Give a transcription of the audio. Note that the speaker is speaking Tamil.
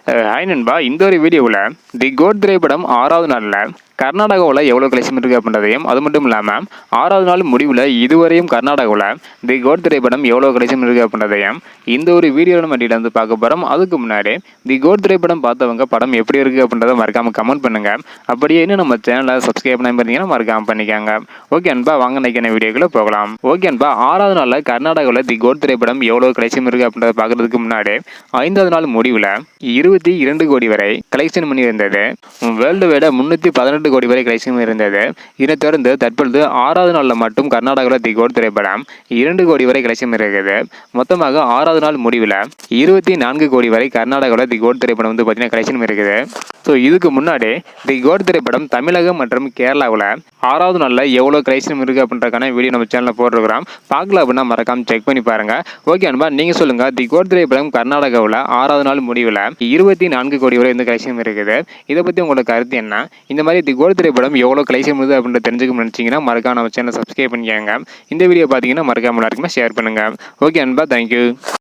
ஹாய் நண்பா, இந்த ஒரு வீடியோவில் தி கோட் திரைப்படம் 6வது நாளில் கர்நாடகாவில் எவ்வளோ கலெக்ஷன் இருக்குது அப்படின்றதையும், அது மட்டும் இல்லாமல் 6வது நாள் முடிவில் இதுவரையும் கர்நாடகாவில் தி கோட் திரைப்படம் எவ்வளோ கலெக்ஷன் இருக்குது அப்படின்றதையும் இந்த ஒரு வீடியோவில் நம்ம டீட்டெயில் பார்க்க போகிறோம். அதுக்கு முன்னாடி தி கோட் திரைப்படம் பார்த்தவங்க படம் எப்படி இருக்குது அப்படின்றத மறக்காமல் கமெண்ட் பண்ணுங்கள். அப்படியே இன்னும் நம்ம சேனலை சப்ஸ்கிரைப் பண்ணி பார்த்தீங்கன்னா மறக்காமல் பண்ணிக்காங்க. ஓகே அன்பா, வாங்க நினைக்கிற வீடியோக்குள்ளே போகலாம். ஓகே அன்பா, 6வது நாளில் கர்நாடகாவில் தி கோட் திரைப்படம் எவ்வளோ கலெக்ஷன் இருக்குது அப்படின்றத பார்க்குறதுக்கு முன்னாடி 5வது நாள் முடிவில் 22 கோடி வரை கலெக்ஷன் பண்ணி இருந்தது. வேர்ல்டு வைட 318 கோடி வரை கலெக்ஷன் இருந்தது. இதைத் தொடர்ந்து தற்பொழுது 6வது நாளில் மட்டும் கர்நாடகாவில் தி கோட் திரைப்படம் 2 கோடி வரை கலெக்ஷன் இருக்குது. மொத்தமாக 6வது நாள் முடிவில் 24 கோடி வரை கர்நாடகாவில் தி கோட் திரைப்படம் வந்து பார்த்தீங்கன்னா கலெக்ஷன் இருக்குது. ஸோ இதுக்கு முன்னாடி தி கோட் திரைப்படம் தமிழகம் மற்றும் கேரளாவில் 6வது நாளில் எவ்வளோ கலெக்ஷன் இருக்குது அப்படின்றக்கான வீடியோ நம்ம சேனலில் போட்டிருக்கிறோம். பார்க்கல அப்படின்னா மறக்காமல் செக் பண்ணி பாருங்கள். ஓகே அன்பா, நீங்கள் சொல்லுங்கள், தி கோட் திரைப்படம் கர்நாடகாவில் 6வது நாள் முடிவில் 24 கோடி வரை இந்த கலெக்ஷன் இருக்குது. இதை பற்றி உங்களோட கருத்து என்ன? இந்த மாதிரி தி கோட் திரைப்படம் எவ்வளோ கலெக்ஷன் இருக்குது அப்படின்ற தெரிஞ்சுக்க நினச்சிங்கன்னா மறக்காம நம்ம சேனலை சப்ஸ்கிரைப் பண்ணிக்கோங்க. இந்த வீடியோ பார்த்தீங்கன்னா மறக்காம எல்லாருக்குமே ஷேர் பண்ணுங்கள். ஓகே அன்பா, தேங்க்யூ.